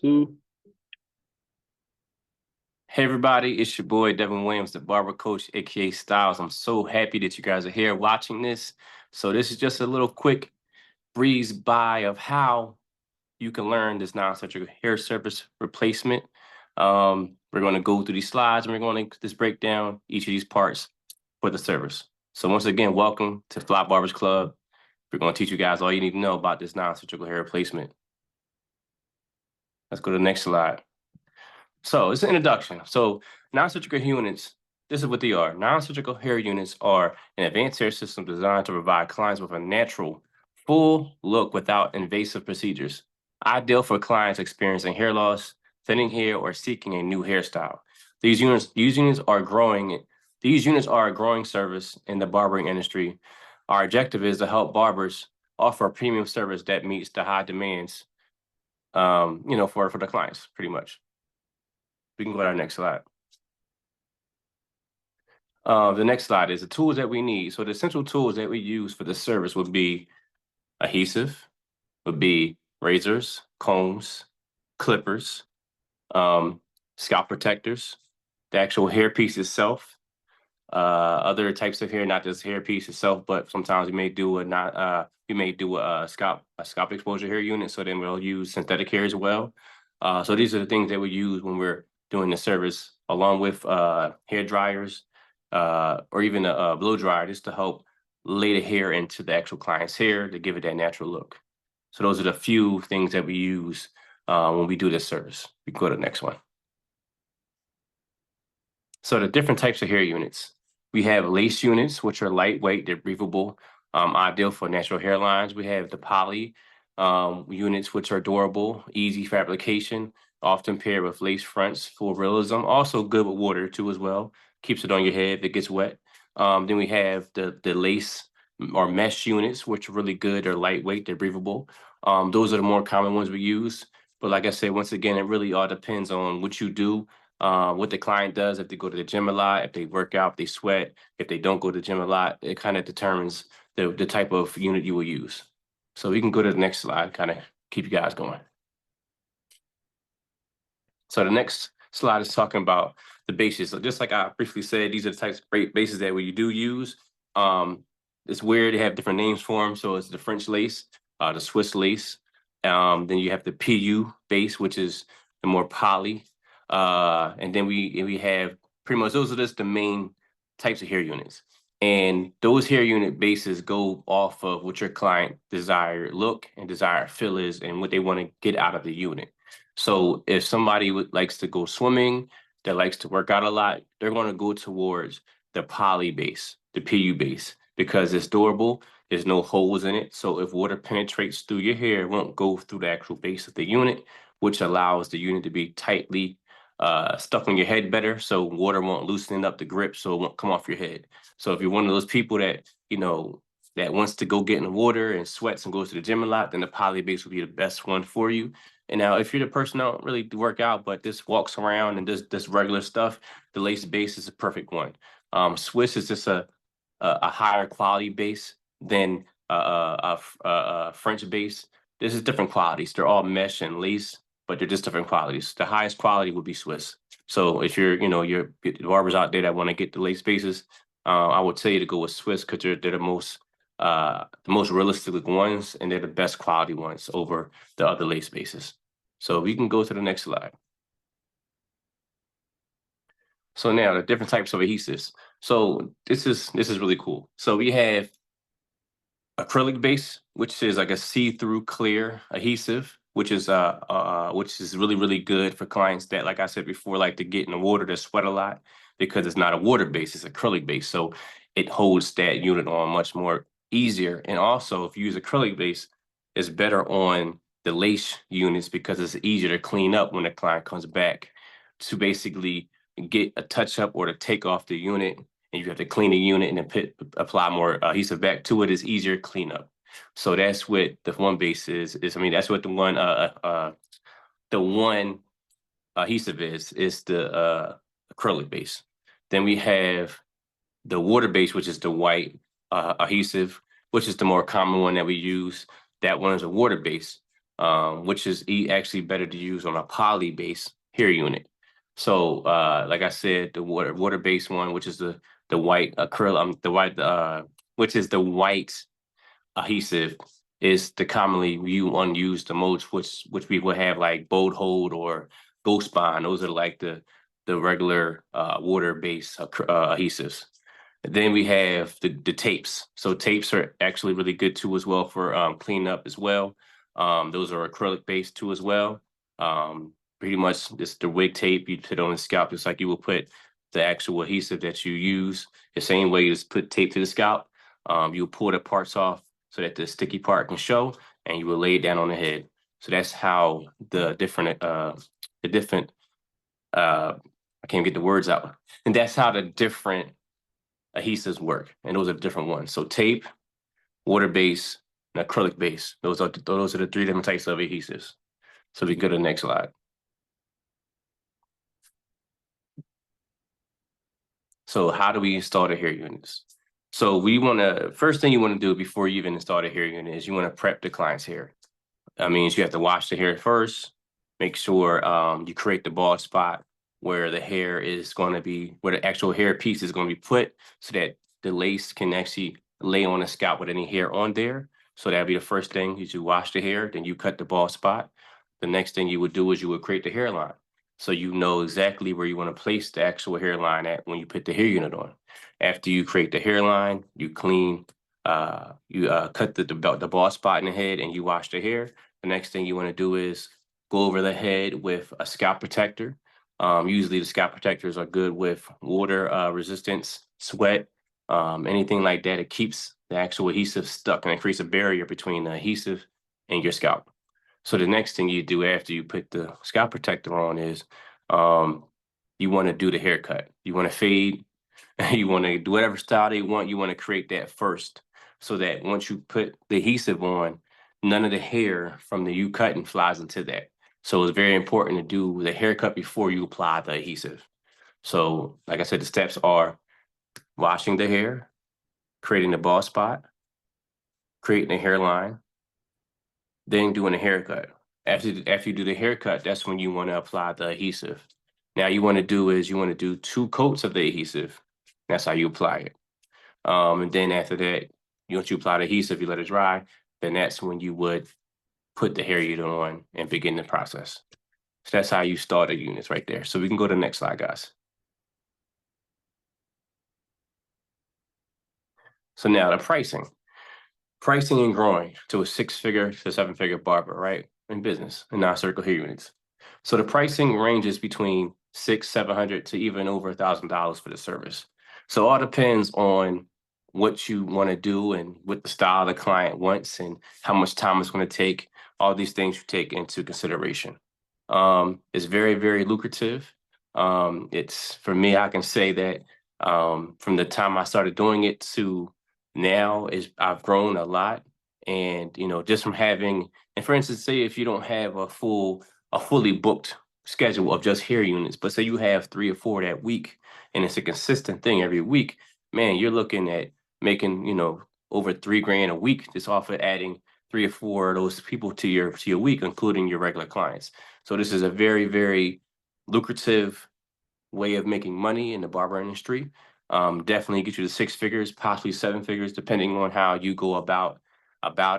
Two. Hey everybody, it's your boy Devin Williams, the barber coach, aka Styles. I'm so happy that you guys are here watching this. So this is just a little quick breeze by of how you can learn this non-surgical hair surface replacement. We're going to go through these slides and we're going to just break down each of these parts for the service. So once again, welcome to Fly Barbers Club. We're going to teach you guys all you need to know about this non-surgical hair replacement. Let's go to the next slide. So it's an introduction. So non-surgical hair units, this is what they are. Non-surgical hair units are an advanced hair system designed to provide clients with a natural, full look without invasive procedures. Ideal for clients experiencing hair loss, thinning hair, or seeking a new hairstyle. These units are growing. These units are a growing service in the barbering industry. Our objective is to help barbers offer a premium service that meets the high demands, for the clients, pretty much. We can go to our next slide. The next slide is the tools that we need. So the essential tools that we use for this service would be adhesive, would be razors, combs, clippers, scalp protectors, the actual hairpiece itself, other types of hair, not just hairpiece itself, but sometimes we may do a scalp exposure hair unit. So then we'll use synthetic hair as well. So these are the things that we use when we're doing the service, along with hair dryers, or even a blow dryer, just to help lay the hair into the actual client's hair to give it that natural look. So those are the few things that we use when we do this service. We can go to the next one. So the different types of hair units. We have lace units, which are lightweight, they're breathable, ideal for natural hairlines. We have the poly units, which are durable, easy fabrication, often paired with lace fronts for realism. Also good with water too as well. Keeps it on your head if it gets wet. Then we have the lace or mesh units, which are really good. They're lightweight, they're breathable. Those are the more common ones we use. But like I said, once again, it really all depends on what you do, what the client does, if they go to the gym a lot, if they work out, if they sweat, if they don't go to the gym a lot. It kind of determines the type of unit you will use. So we can go to the next slide, kind of keep you guys going. So the next slide is talking about the bases. So just like I briefly said, these are the types of bases that we do use. It's weird, they have different names for them. So it's the French lace, the Swiss lace. Then you have the PU base, which is the more poly. And then we have pretty much, those are just the main types of hair units. And those hair unit bases go off of what your client desired look and desired feel is and what they want to get out of the unit. So if somebody likes to go swimming, that likes to work out a lot, they're going to go towards the poly base, the PU base, because it's durable. There's no holes in it. So if water penetrates through your hair, it won't go through the actual base of the unit, which allows the unit to be tightly stuck on your head better. So water won't loosen up the grip, so it won't come off your head. So if you're one of those people that, that wants to go get in the water and sweats and goes to the gym a lot, then the poly base will be the best one for you. And now, if you're the person that don't really work out, but just walks around and does this regular stuff, the lace base is a perfect one. Swiss is just a higher quality base than a French base. This is different qualities. They're all mesh and lace, but they're just different qualities. The highest quality would be Swiss. So if you're, you're barbers out there that want to get the lace bases, I would tell you to go with Swiss because they're the most realistic ones, and they're the best quality ones over the other lace bases. So we can go to the next slide. So now the different types of adhesives. So this is really cool. So we have acrylic base, which is like a see-through clear adhesive, which is really, really good for clients that, like I said before, like to get in the water to sweat a lot, because it's not a water base, it's acrylic base. So it holds that unit on much more easier. And also, if you use acrylic base, it's better on the lace units because it's easier to clean up when the client comes back to basically get a touch up or to take off the unit, and you have to clean the unit and then apply more adhesive back to it. Is easier cleanup. So that's what the one base is. That's what the one adhesive is the acrylic base. Then we have the water base, which is the white adhesive, which is the more common one that we use. That one is a water base. which is actually better to use on a poly-based hair unit. So, like I said, the water-based one, which is the white acrylic, which is the white adhesive, is the commonly one used the most, which we would have like Bold Hold or Ghost Bond. Those are like the regular water-based adhesives. Then we have the tapes. So tapes are actually really good too as well for cleaning up as well. Those are acrylic based too as well. Pretty much just the wig tape you put on the scalp, just like you will put the actual adhesive that you use. The same way you just put tape to the scalp. You'll pull the parts off so that the sticky part can show, and you will lay it down on the head. So that's how the different I can't get the words out. And that's how the different adhesives work. And those are different ones. So tape, water-based, and acrylic base. Those are the three different types of adhesives. So we can go to the next slide. So how do we install the hair units? So first thing you want to do before you even install the hair unit is you want to prep the client's hair. That means you have to wash the hair first, make sure you create the bald spot where the hair is going to be, where the actual hair piece is going to be put, so that the lace can actually lay on the scalp with any hair on there. So that'll be the first thing. You wash the hair, then you cut the bald spot. The next thing you would do is you would create the hairline. So you know exactly where you want to place the actual hairline at when you put the hair unit on. After you create the hairline, you clean, you cut the bald spot in the head, and you wash the hair. The next thing you want to do is go over the head with a scalp protector. Usually the scalp protectors are good with water resistance, sweat, anything like that. It keeps the actual adhesive stuck, and it creates a barrier between the adhesive and your scalp. So the next thing you do after you put the scalp protector on is you want to do the haircut. You want to fade. You want to do whatever style they want. You want to create that first, so that once you put the adhesive on, none of the hair from the you cutting flies into that. So it's very important to do the haircut before you apply the adhesive. So like I said, the steps are washing the hair, creating the bald spot, creating a hairline, then doing a haircut. After you do the haircut, that's when you want to apply the adhesive. Now you want to do 2 coats of the adhesive. That's how you apply it. And then after that, once you apply the adhesive, you let it dry, then that's when you would put the hair unit on and begin the process. So that's how you start the units right there. So we can go to the next slide, guys. So now the pricing. Pricing and growing to a 6-figure to 7-figure barber, right? In business, in non-surgical hair units. So the pricing ranges between $600-700 to even over $1,000 for the service. So it all depends on what you want to do and what the style the client wants and how much time it's going to take. All these things you take into consideration. It's very, very lucrative. It's, for me, I can say that from the time I started doing it to now, I've grown a lot. And just from having, and for instance, say if you don't have a fully booked schedule of just hair units, but say you have 3 or 4 that week, and it's a consistent thing every week, man, you're looking at making over $3,000 a week just off of adding 3 or 4 of those people to your week, including your regular clients. So this is a very, very lucrative way of making money in the barber industry. Definitely get you to 6 figures, possibly 7 figures, depending on how you go about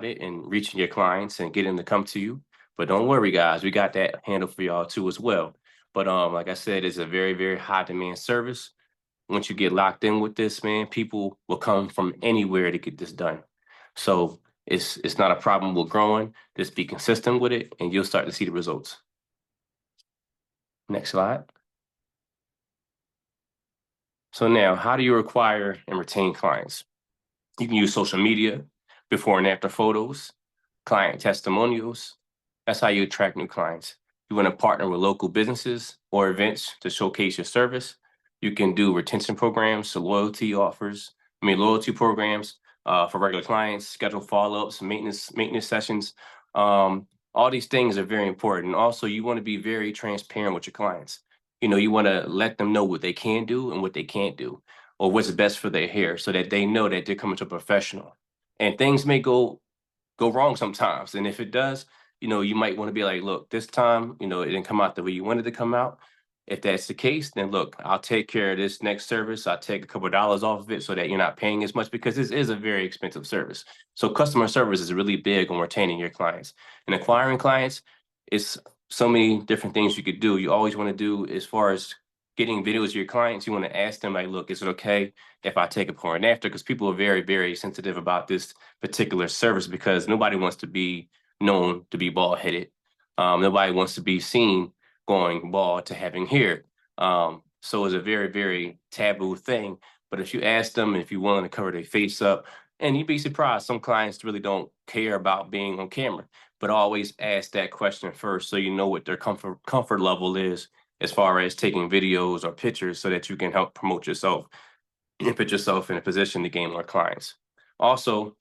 it and reaching your clients and getting them to come to you. But don't worry, guys, we got that handle for y'all too as well. But like I said, it's a very, very high demand service. Once you get locked in with this, man, people will come from anywhere to get this done. So it's not a problem with growing. Just be consistent with it, and you'll start to see the results. Next slide. So now, how do you acquire and retain clients? You can use social media, before and after photos, client testimonials. That's how you attract new clients. You want to partner with local businesses or events to showcase your service. You can do retention programs, so loyalty programs for regular clients, schedule follow-ups, maintenance sessions. All these things are very important. Also, you want to be very transparent with your clients. You want to let them know what they can do and what they can't do, or what's best for their hair, so that they know that they're coming to a professional. And things may go wrong sometimes. And if it does, you might want to be like, look, this time, it didn't come out the way you wanted to come out. If that's the case, then look, I'll take care of this next service. I'll take a couple of dollars off of it so that you're not paying as much, because this is a very expensive service. So customer service is really big on retaining your clients and acquiring clients. It's so many different things you could do. You always want to do, as far as getting videos of your clients, you want to ask them like, look, is it okay if I take a before and after? Because people are very, very sensitive about this particular service, because nobody wants to be known to be bald headed. Nobody wants to be seen going bald to having hair. So it's a very, very taboo thing. But if you ask them, if you're willing to cover their face up, and you'd be surprised, some clients really don't care about being on camera. But always ask that question first, so you know what their comfort level is as far as taking videos or pictures, so that you can help promote yourself and put yourself in a position to gain more clients. Also,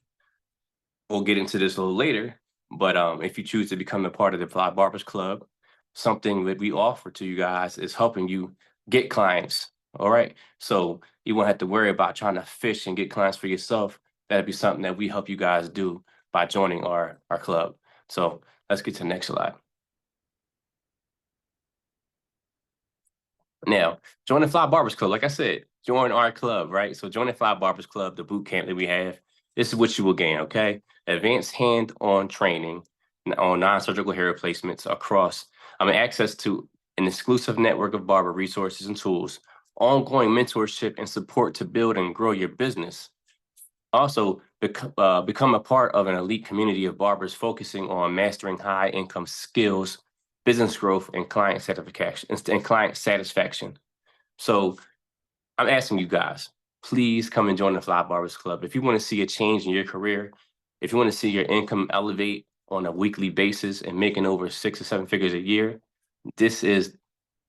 we'll get into this a little later, but if you choose to become a part of the Fly Barbers Club, something that we offer to you guys is helping you get clients. All right. So you won't have to worry about trying to fish and get clients for yourself. That'd be something that we help you guys do by joining our club. So let's get to the next slide. Now, join the Fly Barbers Club. Like I said, join our club, right? So join the Fly Barbers Club, the boot camp that we have. This is what you will gain, okay? Advanced hand-on training on non-surgical hair replacements across, access to an exclusive network of barber resources and tools, ongoing mentorship and support to build and grow your business. Also, become a part of an elite community of barbers focusing on mastering high-income skills, business growth, and client satisfaction. So I'm asking you guys, please come and join the Fly Barbers Club. If you want to see a change in your career, if you want to see your income elevate on a weekly basis and making over 6 or 7 figures a year, this is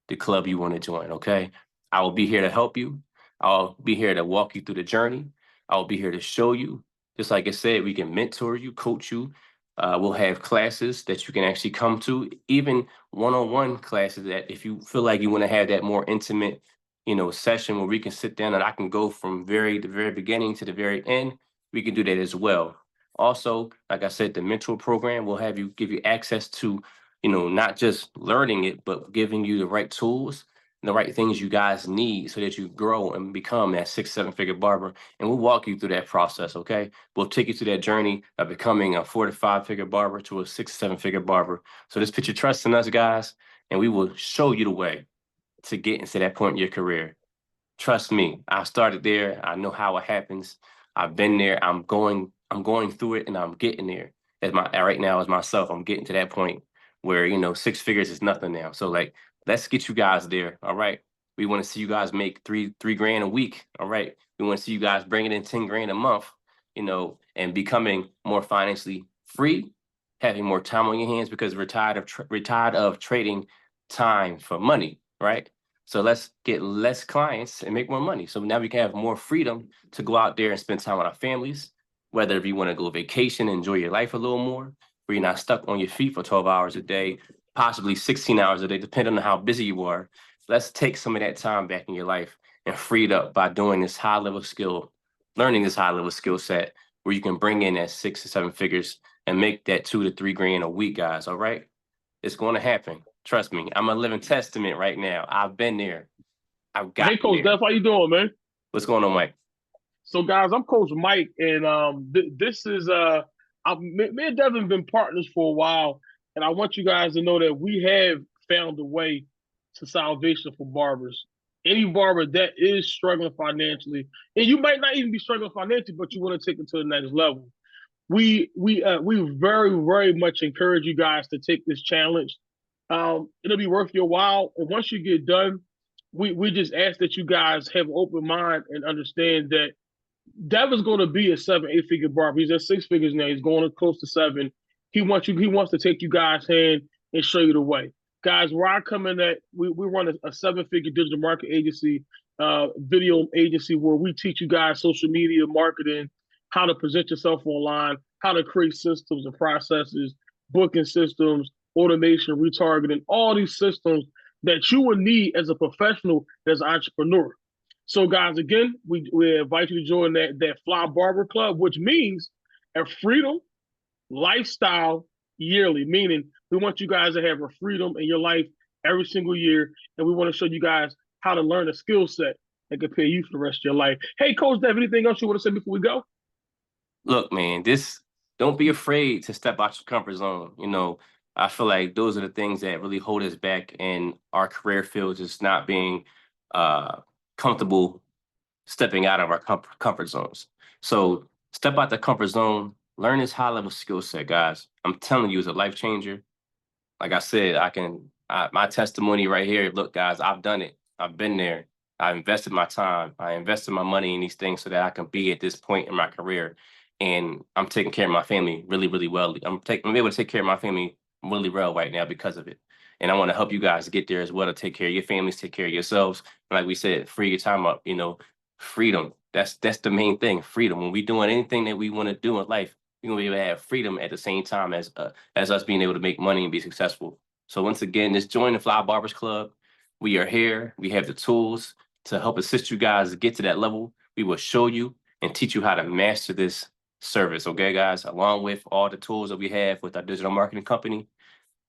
the club you want to join, okay? I will be here to help you. I'll be here to walk you through the journey. I'll be here to show you. Just like I said, we can mentor you, coach you. We'll have classes that you can actually come to, even one-on-one classes that if you feel like you want to have that more intimate, session where we can sit down and I can go from the very beginning to the very end, we can do that as well. Also, like I said, the mentor program will give you access to, not just learning it, but giving you the right tools and the right things you guys need so that you grow and become that 6, 7-figure barber. And we'll walk you through that process, okay? We'll take you through that journey of becoming a 4 to 5-figure barber to a 6, 7-figure barber. So just put your trust in us, guys, and we will show you the way to get into that point in your career. Trust me, I started there. I know how it happens. I've been there. I'm going through it, and I'm getting there. Right now as myself, I'm getting to that point where 6 figures is nothing now. So let's get you guys there. All right. We want to see you guys make three grand a week. All right. We want to see you guys bringing in 10 grand a month, and becoming more financially free, having more time on your hands, because we're tired of trading time for money, right? So let's get less clients and make more money. So now we can have more freedom to go out there and spend time with our families, whether if you want to go vacation, enjoy your life a little more, where you're not stuck on your feet for 12 hours a day, possibly 16 hours a day, depending on how busy you are. Let's take some of that time back in your life and free it up by doing this learning this high level skill set where you can bring in that 6 to 7 figures and make that 2 to 3 grand a week, guys. All right. It's going to happen. Trust me. I'm a living testament right now. I've been there. I've got. Hey, Coach Def, how you doing, man? What's going on, Mike? So, guys, I'm Coach Mike, and this is me and Devin have been partners for a while, and I want you guys to know that we have found a way to salvation for barbers. Any barber that is struggling financially, and you might not even be struggling financially, but you want to take it to the next level. We very, very much encourage you guys to take this challenge. It'll be worth your while, and once you get done, we just ask that you guys have an open mind and understand that Devin's going to be a 7, 8-figure barber. He's at 6 figures now. He's going close to 7. He wants to take you guys' hand and show you the way. Guys, where I come in at, we run a 7-figure digital market agency, video agency, where we teach you guys social media marketing, how to present yourself online, how to create systems and processes, booking systems, automation, retargeting, all these systems that you would need as a professional, as an entrepreneur. So, guys, again, we invite you to join that Fly Barber Club, which means a freedom, lifestyle, yearly, meaning we want you guys to have a freedom in your life every single year, and we want to show you guys how to learn a skill set that can pay you for the rest of your life. Hey, Coach Dev, anything else you want to say before we go? Look, man, don't be afraid to step out your comfort zone. You know, I feel like those are the things that really hold us back in our career fields, is not being uh comfortable stepping out of our comfort zones. So step out the comfort zone, learn this high level skill set, guys. I'm telling you, it's a life changer. Like I said, my testimony right here. Look, guys, I've done it. I've been there. I invested my time. I invested my money in these things so that I can be at this point in my career. And I'm taking care of my family really, really well. I'm able to take care of my family really well right now because of it. And I want to help you guys get there as well, to take care of your families, take care of yourselves. And like we said, free your time up, freedom. That's the main thing, freedom. When we're doing anything that we want to do in life, we're gonna be able to have freedom at the same time as us being able to make money and be successful. So once again, just join the Fly Barbers Club. We are here. We have the tools to help assist you guys get to that level. We will show you and teach you how to master this service. Okay, guys, along with all the tools that we have with our digital marketing company,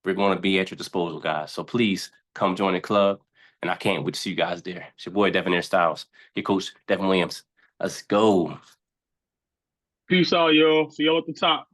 we're going to be at your disposal, guys. So please come join the club. And I can't wait to see you guys there. It's your boy, Devin Air Styles, your coach, Devin Williams. Let's go. Peace out, y'all. See y'all at the top.